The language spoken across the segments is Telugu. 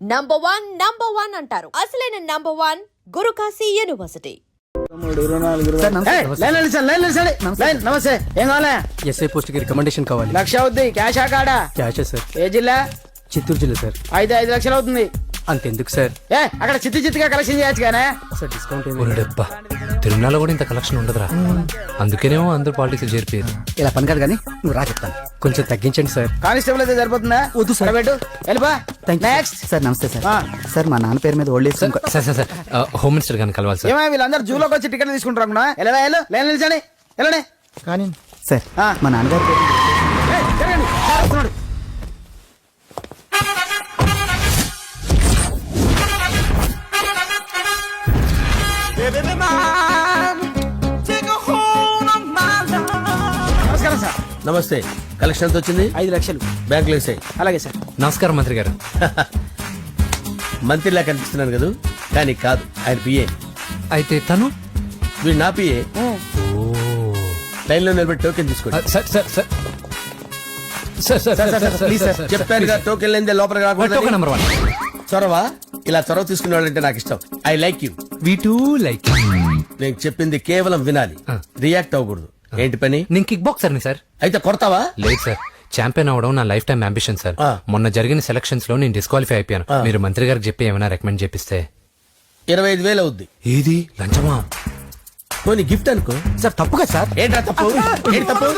నంబర్ వన్ అంటారు. అసలైన నంబర్ వన్ గురుకాశీ యూనివర్సిటీ. నమస్తే, ఏం కావాలా? ఎస్ఐ పోస్ట్ కి రికమెండేషన్ కావాలి. 1,00,000 అవుద్ది. క్యాషా కాడా? క్యాషే సార్. ఏ జిల్లా? చిత్తూరు జిల్లా సార్. 5 లక్షలు అవుతుంది. అంతెందుకు సార్? అక్కడ చిత్తుగా కలెక్షన్ చేయొచ్చు కానీ సార్ డిస్కౌంట్ డబ్బా తిరుమలలో కూడా ఇంత కలెక్షన్ ఉండదురా. అందుకేనేమో అందరూ పాలిటిక్స్ చేరిపోయారు. ఇలా పని కాదు కానీ నువ్వు రా చెప్తాను. కొంచెం తగ్గించండి సార్. కానిస్టేబుల్ అయితే సరిపోతుందా? వద్దు సార్. పెట్టు వెళ్ళిపా. నెక్స్ట్ సార్ నమస్తే సార్. సార్ మా నాన్న పేరు మీద old age sir home minister గారిని కలవాలి సార్. ఏమో వీళ్ళందరూ జూలోకి వచ్చి టికెట్ తీసుకుంటారు అనుకున్నా. లైన్ నిలిచండి, వెళ్ళండి. కానీ సార్ మా నాన్నగారి పేరు జరగండి. సార్ వస్తున్నాడు. నమస్కారం సార్. నమస్తే. కలెక్షన్ ఎంత వచ్చింది? 5 లక్షలు. బ్యాంకులో వేసాయి. అలాగే సార్. నమస్కారం మంత్రి గారు. మంత్రిలా కనిపిస్తున్నాను కదా, కానీ కాదు, ఆయన పిఏ. అయితే తను వీడు నా పిఏ. లైన్ లో నిలబెట్టి టోకెన్ తీసుకోండి. Sir sir sir sir sir sir please sir. చెప్పాను కదా, టోకెన్ లేనిదే లోపలికి టోకెన్ రాకూడదు. నెంబర్ 1. చొరవ, ఇలా చొరవ తీసుకునే వాళ్ళంటే నాకు ఇష్టం. I like you. We two like. నేను చెప్పింది కేవలం వినాలి, రియాక్ట్ అవ్వకూడదు. ఏంటి పని? నేను కిక్ బాక్సర్ ని సార్. అయితే కొడతావా? లేదు సార్, ఛాంపియన్ అవడం నా లైఫ్ టైం అంబిషన్ సార్. మొన్న జరిగిన సెలక్షన్స్ లో నేను డిస్క్వాలిఫై అయిపోయాను. మీరు మంత్రి గారికి చెప్పి ఏమైనా రికమెండ్ చేపిస్తే. 25,000 అవుద్ది. ఏది లంచమా? పోనీ గిఫ్ట్ అనుకో. సార్ తప్పుగా సార్. ఏంట్రా తప్పు? ఏంటి తప్పు?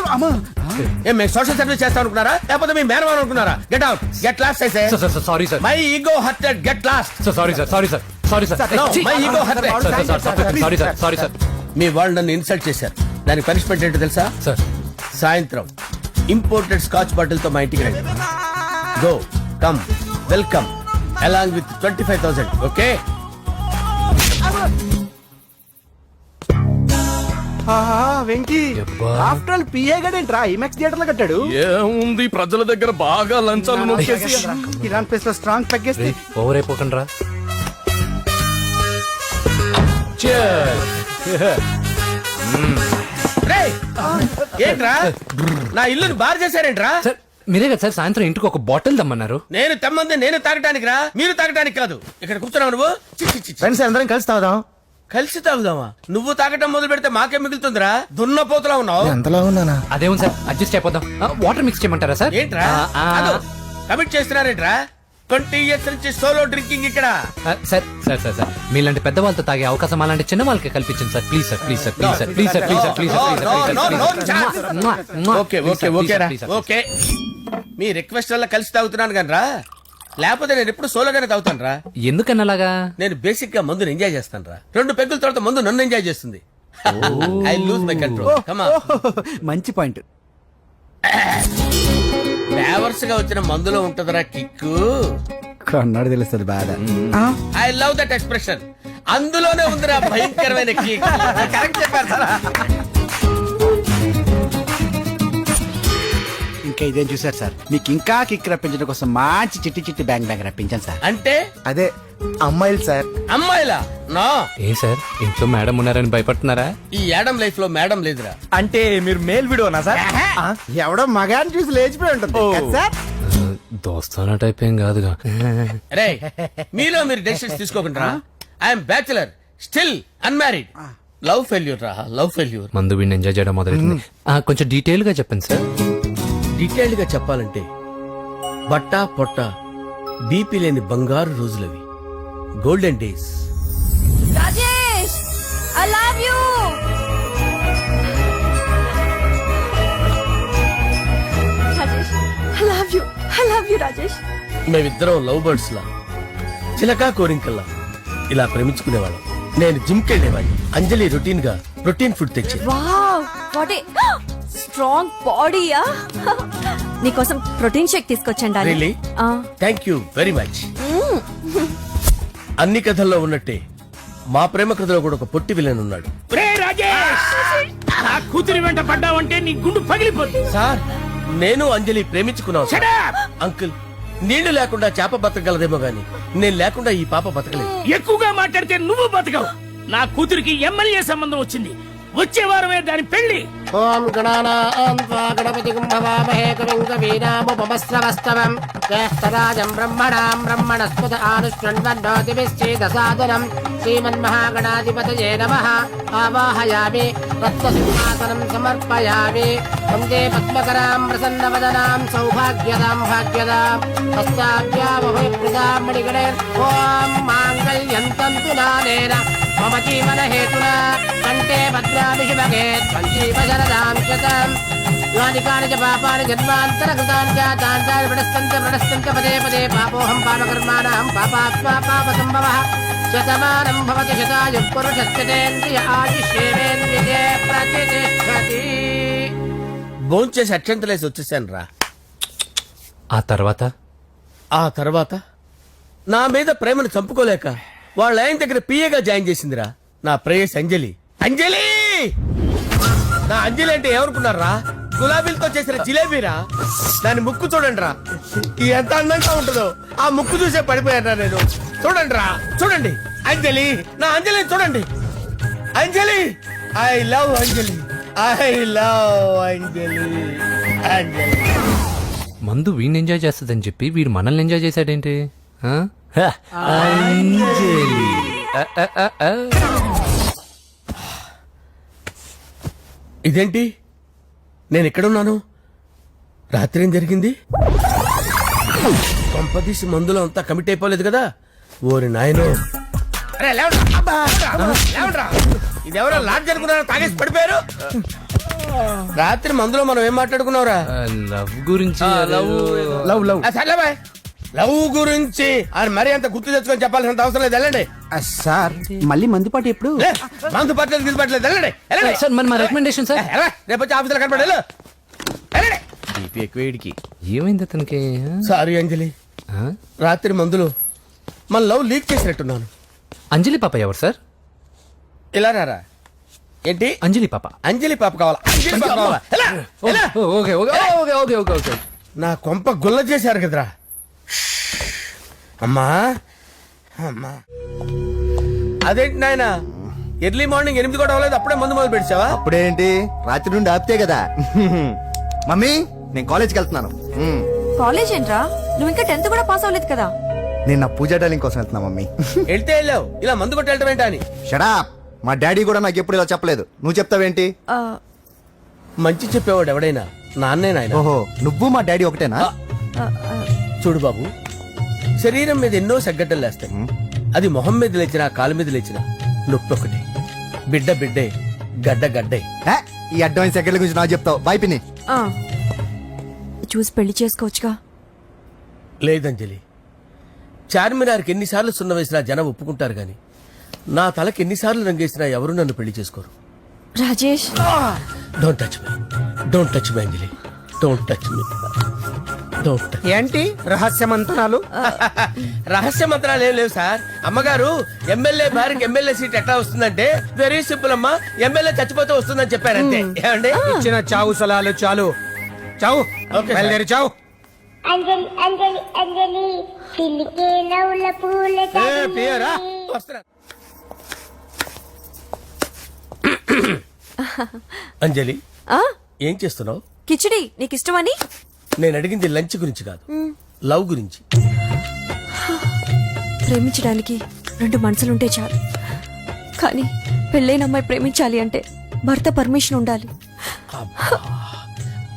ఏం మేము సోషల్ సర్వీస్ చేస్తాం అనుకున్నారా, లేకపోతే మీ మేనమాన్ అనుకున్నారా? Get out, get lost. అయితే sorry sir. My ego hurted, get lost. Sorry sir. Sorry sir. Sorry sir. My ego hurted. Sorry sir. Sorry sir. మీ వాళ్ళు నన్ను ఇన్సల్ట్ చేశారు. దానికి పనిష్మెంట్ ఏంటో తెలుసా? సార్ సాయంత్రం ఇంపోర్టెడ్ స్కాచ్ బాటిల్ తో మా ఇంటికి రండి. Go, come, welcome along with 25,000. Okay? Venky after all PA గడేంట్రా ఇమెక్స్ థియేటర్ లో కట్టాడు. ఏముంది, ప్రజల దగ్గర బాగా లంచాలు నొక్కేసి ఇరాన్ ప్లేస్ లో స్ట్రాంగ్ తగ్గేస్తే ఓవర్ అయిపోకండి రా. రేయ్, ఏంట్రా నా ఇల్లుని బార్ చేశారేంట్రా? సార్ మీరే కదా సార్ సాయంత్రం ఇంటికి ఒక బాటిల్ దమ్మన్నారు. నేను తెమ్మంది నేను తాగటానికి రా, మీరు తాగటానికి కాదు. ఇక్కడ కూర్చున్నావు నువ్వు. చి, చి, చి, చి. ఫ్రెండ్స్ అందరం కలిసి తాగుదాం. కలిసి తాగుదామా? నువ్వు తాగటం మొదలు పెడితే మాకే మిగులుతుందిరా. దున్నపోతులా ఉన్నావు. ఎంతలా ఉన్నానా? అదేమో సార్ అడ్జస్ట్ అయిపోదాం. వాటర్ మిక్స్ చేయమంటారా సార్? ఏంట్రా కమిట్ చేస్తున్నారేంట్రా? 20 years నుంచి సోలో డ్రింకింగ్ ఇక్కడ. సార్ సార్ సార్ సార్ మీలాంటి పెద్ద వాళ్ళతో తాగే అవకాశం అలాంటి చిన్న వాళ్ళకి కల్పించండి sir. Please sir. Please sir. Please sir. Please sir. Please sir. Please sir. Okay okay okay రా, ఓకే. మీ రిక్వెస్ట్ వల్ల కలిసి తాగుతున్నాను కానీ రా, లేకపోతే నేను ఎప్పుడు సోలోగానే తాగుతాను రా. ఎందుకన్నా అలాగా? నేను బేసిక్ గా మందుని ఎంజాయ్ చేస్తాను రా. 2 పెగ్గుల తర్వాత మందు నన్ను ఎంజాయ్ చేస్తుంది. I lose my control. Come on. మంచి పాయింట్. ఫ్లేవర్స్ గా వచ్చిన మందులో ఉంటదరా కిక్కు. కన్నాడు తెలుస్తుంది బాధ. I love that expression. అందులోనే ఉందిరా భయంకరమైన కిక్. కరెక్ట్ చెప్పారు సార్. ఇంకా ఇదేం చూసారు సార్, మీకు ఇంకా కిక్ రప్పించడం కోసం మంచి చిట్టి చిట్టి బ్యాంగ్ బ్యాంగ్ రప్పించాను సార్. అంటే అదే అమ్మాయిలు సార్. అమ్మాయిలా? నా ఏం సార్ ఇంట్లో మేడం ఉన్నారని భయపడుతున్నారా? ఈ యాడమ్ లైఫ్ లో మేడం లేదురా. అంటే మీరు మేల్ వీడియోనా సార్? ఎవడో మగాన్ని చూసి లేచిపోయి ఉంటుంది కదా సార్. దోస్తానా టైప్ ఏం కాదుగా. రే, మీలో మీరు డెసిషన్స్ తీసుకోకుండా. I'm bachelor, still unmarried. Love failure రా, లవ్ ఫెయిల్యూర్. మందు వీడిని ఎంజాయ్ చేయడం మొదలైంది. కొంచెం డీటెయిల్ గా చెప్పండి సార్. డీటెయిల్డ్ గా చెప్పాలంటే బట్టా పొట్ట బీపీ లేని బంగారు రోజులవి, golden days. Rajesh, I love you. Rajesh, I love you. I love you Rajesh. మేమిద్దరం లవ్ బర్డ్స్ లా, చిలకా కోరింకల్లా ఇలా ప్రేమించుకునేవాళ్ళం. నేను జిమ్ కెళ్ళేవాడిని. అంజలి రొటీన్ గా ప్రోటీన్ ఫుడ్ తెచ్చేది. వావ్, వాట్ ఏ స్ట్రాంగ్ బాడీయా. నీకోసం ప్రోటీన్ షేక్ తీసుకొచ్చండి. Really? Thank you very much. అన్ని కథల్లో ఉన్నట్టే మా ప్రేమ కథలో కూడా ఒక పొట్టి విలన్ ఉన్నాడు. కూతురి వెంట పడ్డావంటే నీ గుండు పగిలిపోతుంది. సార్, నేను అంజలి ప్రేమించుకున్నాను. అంకుల్, నీళ్లు లేకుండా చేప బతకగలదేమో గాని నేను లేకుండా ఈ పాప బతకలేదు. ఎక్కువగా మాట్లాడితే నువ్వు బతకవు. నా కూతురికి ఎమ్మెల్యే సంబంధం వచ్చింది. వచ్చే వారమే దాని పెళ్లి. ఓం గణానాం త్వా గణపతిం భవామహే కవిం కవీనాముపమస్రవస్తవం జ్యేష్ఠరాజం బ్రహ్మణాం బ్రహ్మణస్పద ఆనుష్ణ్వన్నోతిభిశ్చేదసాదనం శ్రీమన్మహాగణాధిపతయే నమః. ఆవాహయామి తత్వసింహాసనం సమర్పయామి. వందే పద్మకరాం ప్రసన్నవదనాం సౌభాగ్యదాం భాగ్యదాం హస్తాభ్యామభయప్రదాం మణిగణే. ఓం మాంగళ్యం తంతు నానేన మమ జీవన హేతునా కంటే భద్రామి శుభగే సంజీవ శరదాం శతం. యాని కాని చ పాపాని జన్మాంతరకృతాని జాతాని ప్రణస్తంత పదే పదే పాపోహం పాపకర్మాణం పాపాత్మా పాపసంభవః. శతమానం భవతి శతాయుః పురుషస్యేంద్రియ ఆయుష్యేంద్రియే ప్రతిష్టతి. భోంచేసి అక్షంతలేసి వచ్చేసాను రా. ఆ తర్వాత నా మీద ప్రేమను చంపుకోలేక వాళ్ళ ఆయన దగ్గర పిఏగా జాయిన్ చేసిందిరా నా ప్రేయస్ అంజలి. అంజలి నా అంజలి అంటే ఏమనుకున్నారా? గులాబీలతో చేసిన జిలేబీరా. దాని ముక్కు చూడండి రా, ఎంత అందంగా ఉంటుందో. ఆ ముక్కు చూసే పడిపోయారా నేను. చూడండి రా, చూడండి అంజలి, నా అంజలిని చూడండి. Anjali, I love Anjali, I love Anjali. Anjali మందు వీడిని ఎంజాయ్ చేస్తుందని చెప్పి వీడు మనల్ని ఎంజాయ్ చేశాడేంటి? ఆ? ఇదేంటి నేను ఎక్కడున్నాను? రాత్రి ఏం జరిగింది? కొంపదీసి మందులో అంతా కమిట్ అయిపోలేదు కదా? ఓరి నాయనో, ఇదెవరో లాడ్జ్ అనుకున్నారా? తాగేసి పడిపోయారు. రాత్రి మందులో మనం ఏం మాట్లాడుకున్నావురా? లవ్ గురించి లవ్ లవ్ సర్లే బాయ్, లవ్ గురించి ఆయన మరీ అంత గుర్తు తెచ్చుకొని చెప్పాల్సినంత అవసరం లేదు. వెళ్ళండి. సార్ మళ్ళీ మందుపాటి ఎప్పుడు? లే, మందు పట్టలేదు గిల్లు పట్టలేదు. వెళ్ళండి, వెళ్ళండి. సార్ మన రికమెండేషన్ సార్. రేపు వచ్చి ఆఫీసులో కనపడి వెళ్ళు. వెళ్ళండి. ఏమైంది అతనికి? సారీ అంజలి, ఆ? రాత్రి మందులో మన లవ్ లీక్ చేసినట్టున్నాను. అంజలి పాప ఎవరు సార్? ఇలా రారా. ఏంటి? అంజలి పాప. అంజలి పాప కావాలా? అంజలి పాప కావాలా? ఎలా? ఎలా? Okay okay okay okay okay okay. నా కొంప గుల్ల చేశారు కదరా. అమ్మా అమ్మా, అదేంటి నాయన ఎర్లీ మార్నింగ్ 8 కూడా అవ్వలేదు, అప్పుడే మందు మొదలు పెడిచావా? అప్పుడేంటి, రాత్రి నుండి ఆపితే కదా. మమ్మీ నేను కాలేజ్కి వెళ్తున్నాను. కాలేజ్ ఏంట్రా, నువ్వు ఇంకా 10th కూడా పాస్ అవ్వలేదు కదా. నేను నా పూజా డాలింగ్ కోసం వెళ్తున్నా మమ్మీ. వెళ్తే వెళ్ళావు, ఇలా మందు కొట్టి వెళ్ళటం ఏంటా అని. షడా, మా డాడీ కూడా నాకు ఎప్పుడు ఇలా చెప్పలేదు. నువ్వు చెప్తావేంటి? ఆ, మంచి చెప్పేవాడు ఎవడైనా నాన్నే నాయన. ఓహో, నువ్వు మా డాడీ ఒకటేనా? ఆ, ఆ, చూడు బాబు, శరీరం మీద ఎన్నో సగ్గడ్డలు లేస్తాయి. అది మొహం మీద లేచినా కాలు మీద లేచినా నొప్పి ఒకటే. బిడ్డ బిడ్డే, గడ్డ గడ్డే. హే, ఈ అడ్వాన్స్ సెకండ్ల గురించి నాకు చెప్తావు. బాయ్ పిన్ని. ఆ. చూసి పెళ్లి చేసుకోవచ్చుగా. లేదంజలి, చార్మినార్కి ఎన్నిసార్లు సున్న వేసినా జనం ఒప్పుకుంటారు గాని నా తలకి ఎన్నిసార్లు రంగేసినా ఎవరు నన్ను పెళ్లి చేసుకోరు. Rajesh, don't touch me, don't touch me Anjali, don't touch me, don't touch. ఏంటి రహస్య మంతనాలు? రహస్య మంత్రాలు ఏం లేవు సార్. అమ్మగారు ఎమ్మెల్యే భార్యకి ఎమ్మెల్యే సీట్ ఎట్లా వస్తుందంటే వెరీ సింపుల్ అమ్మా, ఎమ్మెల్యే చచ్చిపోతే వస్తుందని చెప్పారంతే. ఏమండి? ఇచ్చిన చావు సలాలు చాలు. చావు, ఓకే బయలుదేరి చావు. అంజలి అంజలి అంజలి పిల్లికే నవ్వుల పూల ప్రియరా, వస్తున్నా. అంజలి, ఆ, ఏం చేస్తున్నావు? కిచిడి నీకు ఇష్టమని. నేను అడిగింది లంచ్ గురించి కాదు, లవ్ గురించి. ప్రేమించడానికి 2 మనసులుంటే చాలు, కానీ పెళ్ళైన అమ్మాయి ప్రేమించాలి అంటే భర్త పర్మిషన్ ఉండాలి.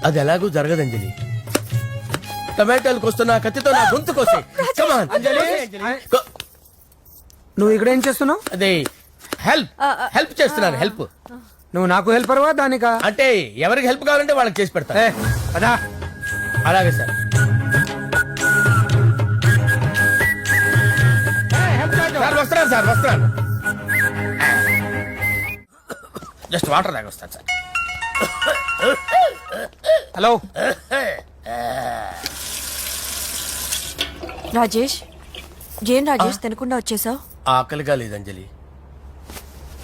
అది ఎలాగూ జరగదు అంజలి. టమాటాలు కోస్తున్నా కత్తితో నా గొంతు కోసే. Come on, అంజలి. నువ్వు ఇక్కడ ఏం చేస్తున్నావు? అదే హెల్ప్ హెల్ప్ చేస్తున్నాను. హెల్ప్ నువ్వు నాకు హెల్పర్వా దానికా? అంటే ఎవరికి హెల్ప్ కావాలంటే వాళ్ళకి చేసి పెడతా. అదా అలాగే సార్. సార్ వస్తున్నాను, సార్ వస్తున్నాను. జస్ట్ వాటర్ తాగి వస్తాను సార్. హలో. రాజేష్, ఏం రాజేష్ తినకుండా వచ్చేసావు? ఆకలిగా లేదు అంజలి.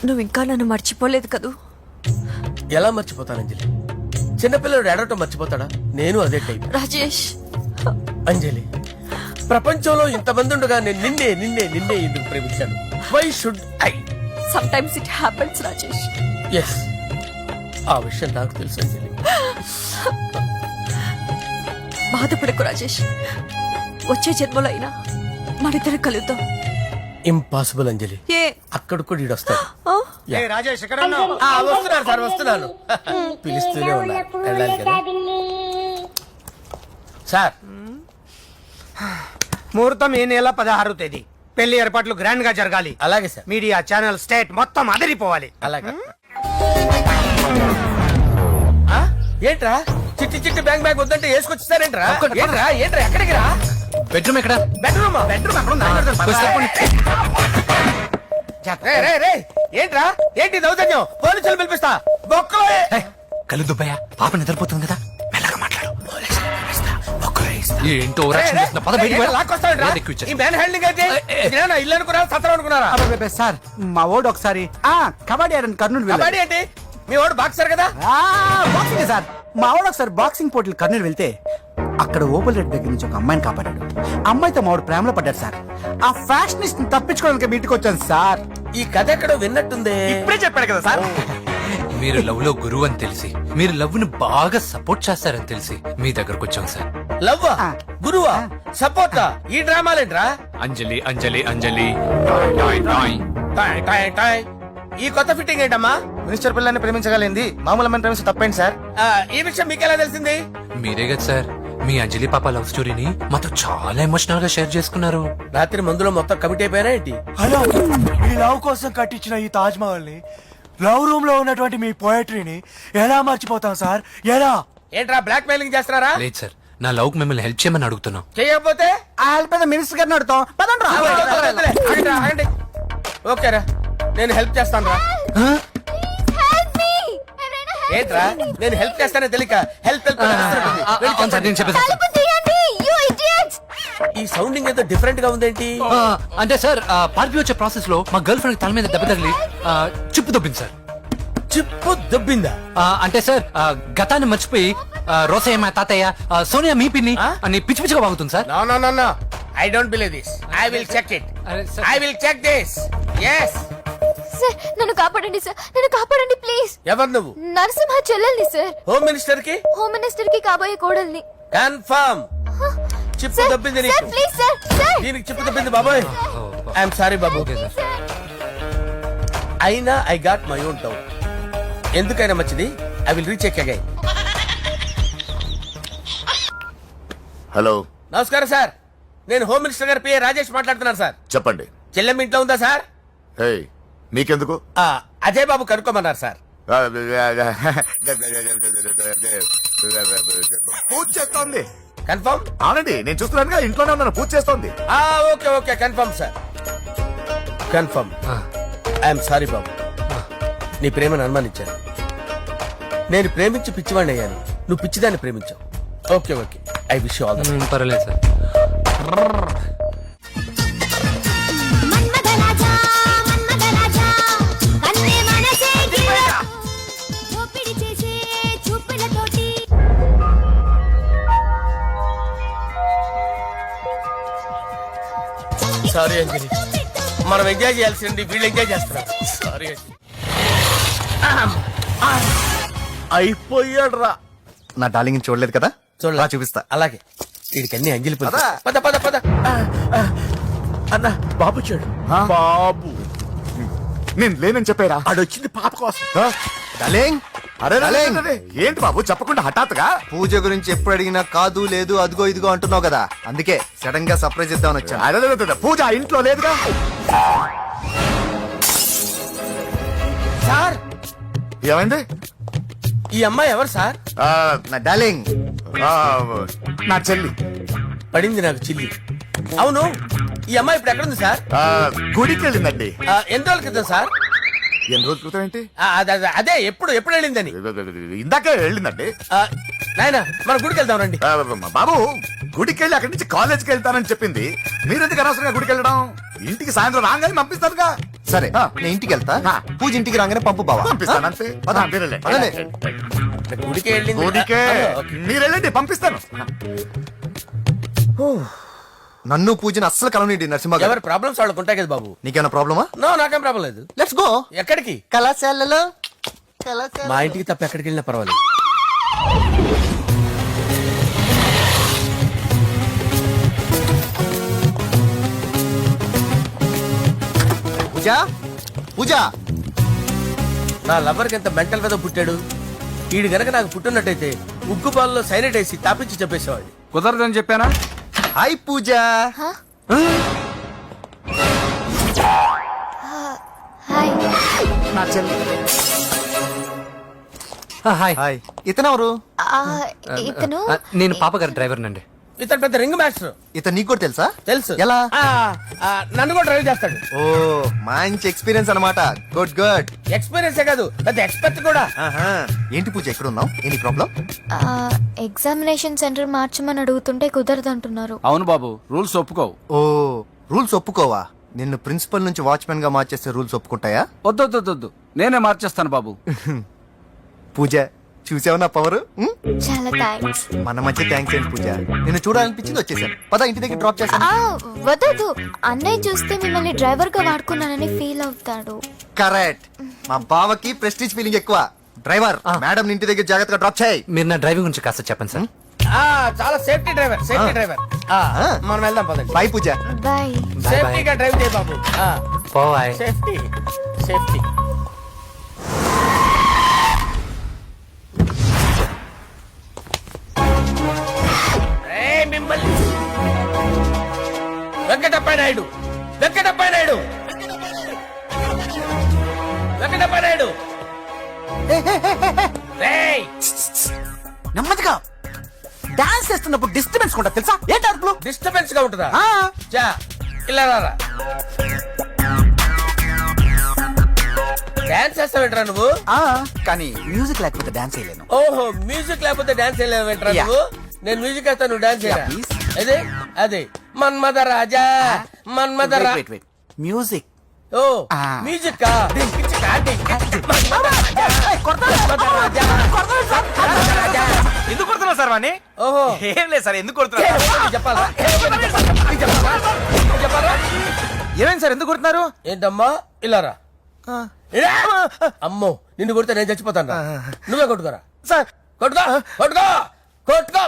నువ్వు ఇంకా నన్ను మర్చిపోలేదు కదూ. ఎలా మర్చిపోతాను అంజలి? చిన్నపిల్లడు ఏడవటం మర్చిపోతాడా? నేను అదే టైప్. రాజేష్, అంజలి, ప్రపంచంలో ఇంతమంది ఉండగా నేను నిన్నే నిన్నే నిన్నే ఎందుకు ప్రేమించాను? Why should I? Sometimes it happens Rajesh. Yes, ఆ విషయం నాకు తెలుసు అంజలి. బాధపడకు రాజేష్, వచ్చే జన్మలో అయినా మనిద్దరం కలుద్దాం. ఇంపాసిబుల్ అంజలి, ఏ అక్కడ కూడా ఈడు వస్తాడు. ఆ? రాజేష్ ఎక్కడ వస్తున్నాను సార్, వస్తున్నాను. పిలుస్తూనే ఉన్నారు, వెళ్ళాలి కదా సార్. ముహూర్తం ఈ నెల 16వ తేదీ. పెళ్లి ఏర్పాట్లు గ్రాండ్ గా జరగాలి. అలాగే సార్, మీడియా ఛానల్ స్టేట్ మొత్తం అదిరిపోవాలి. అలాగే. ఆ? ఏంట్రా చిట్టి చిట్టి బ్యాంక్ బ్యాగ్ వద్దంటే వేసుకొచ్చిస్తారేంట్రా? ఏంట్రా ఏంట్రా ఎక్కడికి రా? బెడ్రూమ్ ఎక్కడ? బెడ్రూమ్ అక్కడ ఉంది. ఏంట్రా ఏంటి దౌర్జన్యం? పోలీసులు పిలిపిస్తా. బొక్కలో కళ్ళు దుబ్బయ్యా, పాప నిద్రపోతుంది కదా, మెల్లగా మాట్లాడు. ఏంటో ఓవరాక్షన్ చేస్తున్నా. పద బయటికి వెళ్ళు. ఏది ఎక్కువ ఇచ్చేస్తా. ఈ మ్యాన్ హ్యాండింగ్ అయితే ఇదేనా ఇల్లు అనుకున్నారా, సత్రం అనుకున్నారా? సార్ మా ఓడు ఒకసారి కబడ్డీ ఆడని కర్నూలు కబడ్డీ ఏంటి? మీ వాడు బాక్సర్ కదా. Boxing sir. మా వాడు ఒకసారి బాక్సింగ్ పోటీలు కర్నూలు వెళ్తే అక్కడ ఓపెన్ రెడ్ దగ్గర నుంచి ఒక అమ్మాయిని కాపాడాడు. అమ్మాయితో మా వాడు ప్రేమలో పడ్డాడు సార్. ఆ ఫ్యాషనిస్ట్ తప్పించుకోవడానికి మీటికి వచ్చాను సార్. ఈ కథ ఎక్కడో విన్నట్టుంది. ఇప్పుడే చెప్పాడు కదా సార్. మీరు లవ్ లో గురువు అని తెలిసి, మీరు లవ్ ను బాగా సపోర్ట్ చేస్తారని తెలిసి మీ దగ్గరకు వచ్చాం సార్. లవ్వా, గురువా, సపోర్టా? ఈ డ్రామాలేంట్రా? అంజలి అంజలి అంజలి. టాయ్ టాయ్ టాయ్. ఈ కొత్త ఫిట్టింగ్ ఏంటమ్మా? మినిస్టర్ పిల్లని ప్రేమించగలిగింది మామూలు అమ్మని ప్రేమించి తప్పేంటి సార్? ఈ విషయం మీకెలా తెలిసింది? మీరే కదా సార్ మీ అంజలి పాప లవ్ స్టోరీని మాతో చాలా ఎమోషనల్ గా షేర్ చేసుకున్నారు. రాత్రి మందులో మొత్తం కమిట్ అయిపోయారా ఏంటి? హలో, ఈ లవ్ కోసం కట్టించిన ఈ తాజ్ మహల్ ని, లవ్ రూమ్ లో ఉన్నటువంటి మీ పోయట్రీని ఎలా మర్చిపోతాం సార్? ఎలా? ఏంట్రా బ్లాక్ మెయిలింగ్ చేస్తున్నారా? లేదు సార్, నా లవ్ కు మిమ్మల్ని హెల్ప్ చేయమని అడుగుతున్నాం. చేయకపోతే ఆ హెల్ప్ అయితే మినిస్టర్ గారిని అడుగుతాం. పదండి రా. ఆగండి, ఆగండి. ఓకేరా, నేను హెల్ప్ చేస్తాను రా. ఏంట్రా నేను హెల్ప్ చేస్తానే తెలియక హెల్ప్ హెల్ప్ అని అరుస్తున్నట్టుంది. వెళ్ళి అవును సార్, నేను చెప్పేసి ఈ సౌండింగ్ ఏదో డిఫరెంట్ గా ఉందేంటి? అంటే సార్ పార్టీ వచ్చే ప్రాసెస్ లో మా గర్ల్ ఫ్రెండ్ తల మీద దెబ్బ తగిలి చిప్పు దొబ్బింది సార్. చిప్పు దొబ్బిందా? అంటే సార్ గతాన్ని మర్చిపోయి రోసయ్య మా తాతయ్య, సోనియా మీ పిన్ని అని పిచ్చి పిచ్చిగా వాగుతుంది sir. No no no no, I don't believe this. I will check it. అరే sir. I will check this. yes. Sir నన్ను కాపాడండి సార్, నన్ను కాపాడండి ప్లీజ్. ఎవరు నువ్వు? నరసింహ చెల్లెల్ని సార్, హోమ్ మినిస్టర్ కి హోమ్ మినిస్టర్ కి కాబోయే కోడల్ని. కన్ఫర్మ్. చిప్పు సార్, దొబ్బింది సార్, నీకు. Please sir, sir. దీనికి చిప్పు దొబ్బింది బాబోయ్. ఐఎమ్ సారీ బాబు. Okay sir. అయినా I got my own doubt. ఎందుకైనా మంచిది, I will recheck again. Hello, నమస్కారం సార్, నేను హోమ్ మినిస్టర్ గారి పిఏ రాజేష్ మాట్లాడుతున్నాను సార్. చెప్పండి. చెల్లెమ్మ ఇంట్లో ఉందా సార్? హే, మీకెందుకు? అజయ్ బాబు కనుక్కోమన్నారు సార్. పూజ చేస్తోంది. కన్ఫర్మ్? అవునండి, నేను చూస్తున్నానుగా, ఇంట్లోనే ఉన్నాను, పూజ చేస్తోంది. Okay okay, confirm sir, confirm. I'm sorry బాబు, నీ ప్రేమను అనుమానించాను. నేను ప్రేమించి పిచ్చివాడిని అయ్యాను, నువ్వు పిచ్చిదాన్ని ప్రేమించావు. Okay okay, I wish you all the best. పర్వాలేదు సార్. మన్మథరాజా మన్మథరాజా కన్నే మనసే గిరా దోపిడి చేసే చూపులతోటి. సారీ అంజలి, మనం ఎంజాయ్ చేయాల్సింది వీళ్ళు ఎంజాయ్ చేస్తున్నారు. సారీ అంజలి. అయిపోయాడు రా. నా డార్లింగ్ చూడలేదు కదా, చూడలా? చూపిస్తా. అలాగే, వీడికి అన్ని అంజలి పులుసు. పద. పద పద పద. అన్న బాబు చూడు. బాబు, నేను లేనని చెప్పారా? ఆడొచ్చింది పాప కోసం. డార్లింగ్, అరే డార్లింగ్. ఏంటి బాబు చెప్పకుండా హఠాత్తుగా? పూజ గురించి ఎప్పుడు అడిగినా కాదు లేదు అదిగో ఇదిగో అంటున్నావు కదా, అందుకే సడన్ గా సర్ప్రైజ్ ఇద్దామని వచ్చాను. అరే, పూజ ఇంట్లో లేదుగా. సార్, ఏమైంది? ఈ అమ్మాయి ఎవరు సార్? నా డార్లింగ్, నా చెల్లి. పడింది నాకు చిల్లి. అవును, ఈ అమ్మాయి ఇప్పుడు ఎక్కడుంది సార్? గుడికి వెళ్ళిందండి. ఎన్ని రోజుల క్రితం సార్? ఎన్ని రోజుల క్రితం ఏంటి? అదే ఎప్పుడు ఎప్పుడు వెళ్ళిందని. ఇందాకే వెళ్ళిందండి. నాయన మన గుడికి వెళ్దాం రండి. బాబు, గుడికి వెళ్ళి అక్కడి నుంచి కాలేజ్కి వెళ్తానని చెప్పింది. మీరెందుకు అనవసరంగా గుడికి వెళ్ళడం? ఇంటికి సాయంత్రం రాగానే పంపిస్తానుగా. సరే నేను ఇంటికి వెళ్తా, పూజ ఇంటికి రాగానే పంపు బావా. పంపిస్తాను అంతే. పద. మీరెళ్ళండి. పదండి. గుడికి వెళ్ళింది. గుడికే. ఓకే. మీరు వెళ్ళండి, పంపిస్తాను. నన్ను పూజని అస్సలు కలవనీయండి నరసింహ గారు. ఎవరి ప్రాబ్లమ్స్ వాళ్ళకు ఉంటాయి కదా బాబు. నీకేమైనా ప్రాబ్లమా? నో, నాకేం ప్రాబ్లం లేదు. Let's go. ఎక్కడికి? కళాశాలలో మా ఇంటికి తప్ప ఎక్కడికి వెళ్ళినా పర్వాలేదు. పూజ పూజ నా లవర్కి ఎంత మెంటల్ మీద పుట్టాడు. వీడు గనక నాకు పుట్టినట్టయితే ఉగ్గు పాలలో సైనట్ వేసి తాపించి చెప్పేసేవాడిని. కుదరదని చెప్పానా? Hi Pooja. Hi. Hi hi. ఇతనెవరు? ఇతను నేను పాప గారి డ్రైవర్ నండి. ఇతను పెద్ద రింగ్ మాస్టర్. ఇతను నీకు కూడా తెలుసా? తెలుసు. ఎలా? నన్ను కూడా డ్రైవ్ చేస్తాడు. ఓ మంచి ఎక్స్పీరియన్స్ అన్నమాట. Good good. ఎక్స్పీరియన్సే కాదు, పెద్ద ఎక్స్పర్ట్ కూడా. ఏంటి పూజ ఎక్కడ ఉన్నావు? ఏంటి ప్రాబ్లం? ఎగ్జామినేషన్ సెంటర్ మార్చమని అడుగుతుంటే కుదరదంటున్నారు. అవును బాబు, రూల్స్ ఒప్పుకోవు. ఓ రూల్స్ ఒప్పుకోవా? నిన్ను ప్రిన్సిపల్ నుంచి వాచ్మెన్ గా మార్చేస్తే రూల్స్ ఒప్పుకుంటాయా? వద్దు, నేనే మార్చేస్తాను బాబు. పూజ చూసావు నా పవర్? చాలా థ్యాంక్స్. మన మధ్య థ్యాంక్స్ ఏంటి పూజ. నిన్ను చూడాలనిపించింది వచ్చేసాను. పద ఇంటి దగ్గర డ్రాప్ చేస్తాను. వద్దు, అన్నయ్య చూస్తే మిమ్మల్ని డ్రైవర్ గా వాడుకున్నానని ఫీల్ అవుతాడు. కరెక్ట్. మా బావకి ప్రెస్టీజ్ ఫీలింగ్ ఎక్కువ. డ్రైవర్ మేడం ఇంటి దగ్గర జాగ్రత్తగా డ్రాప్ చేయి. మీరు నా డ్రైవింగ్ గురించి కాస్త చెప్పండి సార్. చాలా సేఫ్టీ డ్రైవర్. మనం వెళ్దాం పదండి. బాయ్ పూజ. బాయ్. సేఫ్టీగా డ్రైవ్ చేయ బాబు. బాయ్. Safety safety. మిమ్మల్ని వెంకటప్ప నాయుడు రేయ్, నెమ్మదిగా డాన్స్ చేస్తున్నప్పుడు డిస్టర్బెన్స్ కూడా తెలుసా? ఏంటి అరుపులు? డిస్టర్బెన్స్ గా ఉంటుందా? ఆ, చా ఇలా రారా. డాన్స్ చేస్తావేంట్రా నువ్వు? ఆ, కానీ మ్యూజిక్ లేకపోతే డాన్స్ చేయలేను. ఓహో, మ్యూజిక్ లేకపోతే డాన్స్ చేయలేవేంట్రా Yeah. నువ్వు? నేను మ్యూజిక్ వేస్తా, నువ్వు డాన్స్ చేయరా? Yeah, please. అదే మన్మద రాజా మన్మద రా. Wait. మ్యూజిక్. ఓ Ah. మ్యూజిక్ కా? మన్మద రాజా, మన్మద రాజా, మన్మద రాజా. ఎందుకు కొడుతున్నా సార్ వాణ్ణి? ఓహో ఏం లేదు సార్, ఎందుకు కొడుతున్నా? చెప్పాలా? ఏమైంది సార్, ఎందుకు కొడుతున్నారు? ఏంటమ్మా ఇలా రా. ఇలా. అమ్మో నిన్ను కొడితే నేను చచ్చిపోతాను రా. నువ్వే కొట్టుకోరా. సార్ కొట్టుకో కొట్టుకో కొట్టుకో.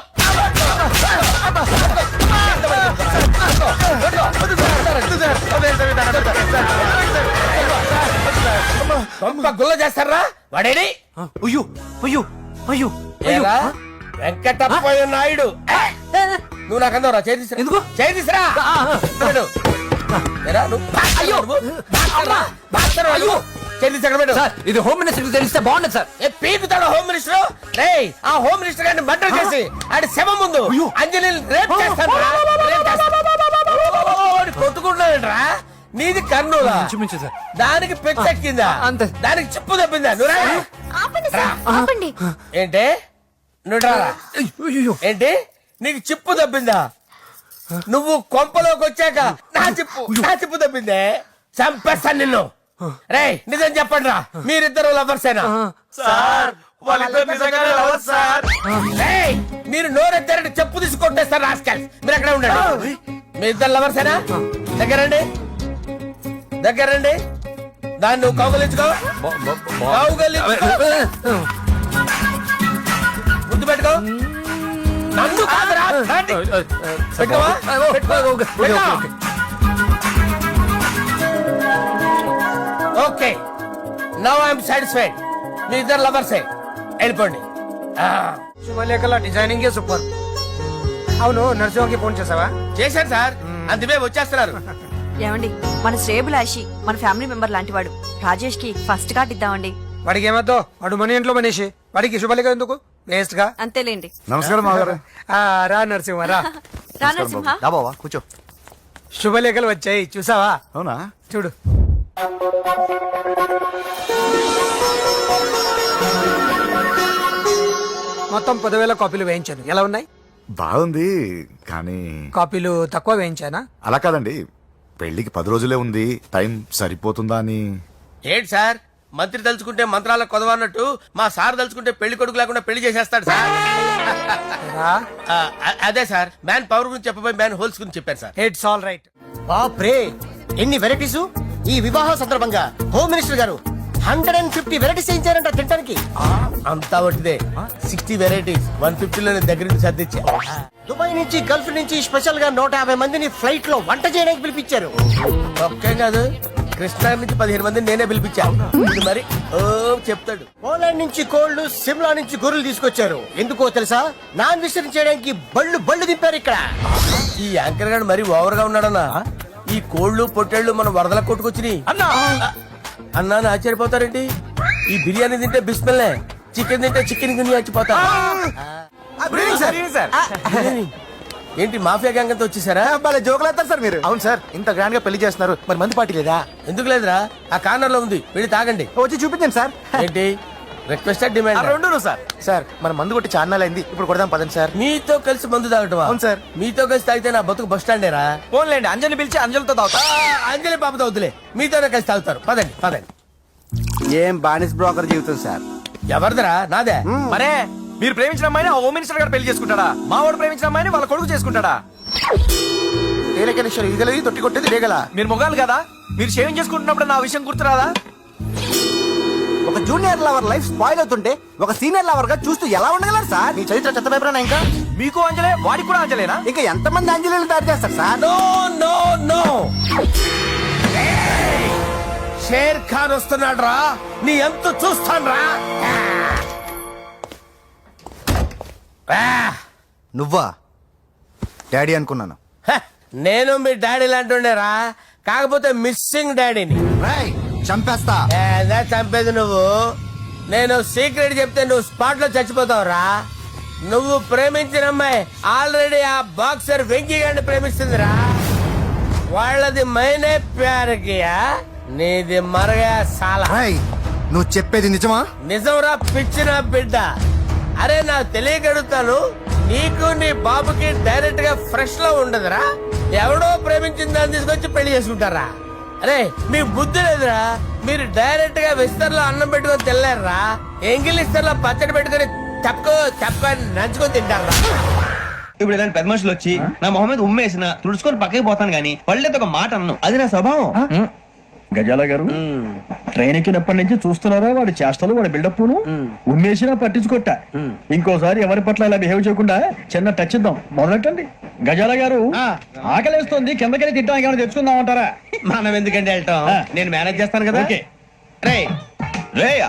గుల్ల చేస్తారా వాడేడి? అయ్యో ఏరా, వెంకటప్పయ్య నాయుడు. నువ్వు నాకు అందరా చేతిరా. ఎందుకు చేతిరా? ఇది హోమ్ మినిస్టర్ తెలిస్తే బాగుండదు సార్. పీకుతాడు home minister. రేయ్, ఆ హోమ్ మినిస్టర్ గారిని మర్డర్ చేసి ఆడి శవం ముందు అంజలి రేప్ చేస్తాను. కొట్టుకుంటాడంట్రా. నీది కర్నూలా? చూపించు సార్. దానికి పెచ్చెక్కిందా? అంతే. దానికి చిప్పు తప్పిందా? నువ్వు ఆపండి సార్, ఆపండి. ఏంటి నువ్వు రారా. ఏంటి నీకు చిప్పు తప్పిందా? నువ్వు కొంపలోకి వచ్చాక నా చిప్పు తప్పిందే. చంపేస్తాను నిన్ను. రేయ్ నిజం చెప్పండి రా, మీరిద్దరు లవర్సేనా? సార్ వాళ్ళిద్దరు నిజంగానే లవర్స్ సార్. రేయ్, మీరు నోరెత్తారంటే చెప్పు తీసి కొట్టేస్తారు రాస్కల్స్. మీరు ఎక్కడ ఉండండి. మీ ఇద్దరు లవర్సేనా? దగ్గరండి దాన్ని నువ్వు కౌగలించుకో. ముద్దు పెట్టుకో. నన్ను కాదురా. పెట్టుకోవా? Okay, now I'm satisfied. మీ ఇద్దరు లవర్సే, వెళ్ళిపోండి. శుభలేఖల డిజైనింగ్ సూపర్. అవును, నర్సింహకి ఫోన్ చేసావా? చేశాను సార్, అందుకే వచ్చేస్తున్నారు. ఏమండి, మన శ్రేయబులాషి మన ఫ్యామిలీ మెంబర్ లాంటి వాడు. రాజేష్ కి ఫస్ట్ కార్డ్ ఇద్దామండి. వాడికి ఏమద్దో, వాడు మన ఇంట్లో మనిషి. వాడికి శుభలేఖ ఎందుకు? వేస్ట్ గా. అంతేలేండి. నమస్కారం మామగారు. రా నరసింహ రా. రా నరసింహ. బావా కూర్చో. శుభలేఖలు వచ్చాయి, చూసావా? అవునా? చూడు. మొత్తం 10,000 కాపీలు వేయించాను. ఎలా ఉన్నాయి? బాగుంది, కానీ కాపీలు తక్కువ వేయించానా? అలా కాదండి, పెళ్లికి 10 రోజులే ఉంది, టైం సరిపోతుందా అని. ఏంటి సార్, మంత్రి తలుచుకుంటే మంత్రాలకు కొదవన్నట్టు మా సార్ తలుచుకుంటే పెళ్లి కొడుకు లేకుండా పెళ్లి చేసేస్తాడు సార్. అదే సార్, మ్యాన్ పవర్ గురించి చెప్పబోయి మ్యాన్ హోల్స్ గురించి చెప్పారు సార్. It's all right. బాప్రే, ఎన్ని వెరైటీస్! ఈ వివాహ సందర్భంగా హోమ్ మినిస్టర్ గారు 150 వెరైటీస్ చేయించారంట తింటానికి అంతా ఒకటిదే 60 వెరైటీస్ 150 లో దగ్గర నుంచి సర్దిచ్చా దుబాయ్ నుంచి గల్ఫ్ నుంచి స్పెషల్ గా 150 మందిని ఫ్లైట్ లో వంట చేయడానికి పిలిపించారు ఒకే కాదు కృష్ణా నుంచి 15 మందిని నేనే పిలిపించా ఇది మరి ఓ చెప్తాడు పోలాండ్ నుంచి కోళ్లు సిమ్లా నుంచి గొర్రెలు తీసుకొచ్చారు ఎందుకో తెలుసా నాన్ విసర్జన చేయడానికి బళ్ళు దింపారు ఇక్కడ ఈ యాంకర్ గారు మరి ఓవర్ గా ఉన్నాడన్నా ఈ కోళ్లు పొట్టేళ్లు మన వరదల కొట్టుకొచ్చినాయి అన్నా ఆశ్చర్యపోతారేంటి ఈ బిర్యానీ తింటే బిస్మిల్లే చికెన్ తింటే చికెన్ గిన్నె చచ్చిపోతా ఏంటి మాఫియా గ్యాంగ్ అంతా వచ్చేసారా జోకులు వేస్తారు సార్ మీరు. అవును సార్ ఇంత గ్రాండ్ గా పెళ్లి చేస్తున్నారు మరి మంది పార్టీ లేదా? ఎందుకు లేదురా ఆ కార్నర్ లో ఉంది వెళ్ళి తాగండి వచ్చి చూపించండి సార్. ఏంటి రిక్వెస్ట్ డిమాండ్ రెండు సార్. సార్ మన మందు కొట్టి చాన్నాలు అయింది ఇప్పుడు కొడదాం పదండి సార్. మీతో కలిసి మందు తాగటమా? అవును సార్. మీతో కలిసి తాగితే నా బతుకు బస్ స్టాండేరా? ఫోన్లేండి అంజలి పిలిచి అంజలితో తాగుతా. అంజలి పాపతో వద్దులే మీతోనే కలిసి తాగుతారు పదండి ఏం బానిస్ బ్రోకర్ జీవితం సార్. ఎవరిదరా? నాదే. మరే మీరు ప్రేమించిన అమ్మాయిని ఆ హోమ్ మినిస్టర్ గారు పెళ్లి చేసుకుంటాడా? మా వాడు ప్రేమించిన అమ్మాయిని వాళ్ళ కొడుకు చేసుకుంటాడా? తేలికనిషాలు ఇగలది తొట్టి కొట్టేది లేగల. మీరు మొగాలు కదా మీరు షేవింగ్ చేసుకుంటున్నప్పుడు నా విషయం గుర్తురాదా? ఒక జూనియర్ లవర్ లైఫ్ స్పాయిల్ అవుతుంటే ఒక సీనియర్ లవర్ గా చూస్తూ ఎలా ఉండగలరు సార్? మీ చరిత్ర చెత్త పేపరేనా ఇంకా? మీకు అంజలే వాడికి కూడా అంజలేనా? ఇంకా ఎంతమంది అంజలీలు తయారు చేస్తారు సార్? నో షేర్ ఖాన్ వస్తున్నాడు రా నీ ఎంత చూస్తాను రా. నువ్వా? డాడీ అనుకున్నాను. నేను మీ డాడీ లాంటి కాకపోతే మిస్సింగ్ డాడీని. చంపేస్తా. చంపేది నువ్వు. నేను సీక్రెట్ చెప్తే నువ్వు స్పాట్ లో చచ్చిపోతావురా. నువ్వు ప్రేమించిన అమ్మాయి ఆల్రెడీ ఆ బాక్సర్ వెంకీ గారిని ప్రేమిస్తుందిరా. వాళ్ళది మైనే ప్యార్ కియా నీది మరగా సాలా. నువ్వు చెప్పేది నిజమా? నిజంరా పిచ్చిన బిడ్డ. అరే నాకు తెలియగడుగుతాను నీకు నీ బాబుకి డైరెక్ట్ గా ఫ్రెష్ లో ఉండదురా. ఎవడో ప్రేమించిన దాన్ని తీసుకొచ్చి పెళ్లి చేసుకుంటారా? అరే మీకు బుద్ధి లేదురా. మీరు డైరెక్ట్ గా విస్తర్లో అన్నం పెట్టుకొని తినలేరురా. ఎంగిలిస్తర్లో పచ్చడి పెట్టుకొని తప్పుకొని నంచుకొని తింటారా. ఇప్పుడు ఇలాంటి పెద్ద మనుషులు వచ్చి నా మొహం మీద ఉమ్మేసిన తుడుచుకొని పక్కకి పోతాను గానీ వాళ్ళతో ఒక మాట అన్ను. అది నా స్వభావం. గజాల గారు ట్రైన్ ఎక్కినప్పటి నుంచి చూస్తున్నారా వాడి చేష్టలు వాడి బిల్డప్ ఉమ్మేసినా పట్టించుకోట. ఇంకోసారి ఎవరి పట్ల ఇలా బిహేవ్ చేయకుండా చిన్న టచ్ ఇద్దాం. మొదలెట్టండి. గజాల గారు ఆకలేస్తోంది కిందకెళ్ళి తిట్టానికి ఏమైనా తెచ్చుకుందాం అంటారా? మనం ఎందుకంటే వెళ్తాం నేను మేనేజ్ చేస్తాను కదా. ఓకే. రేయ్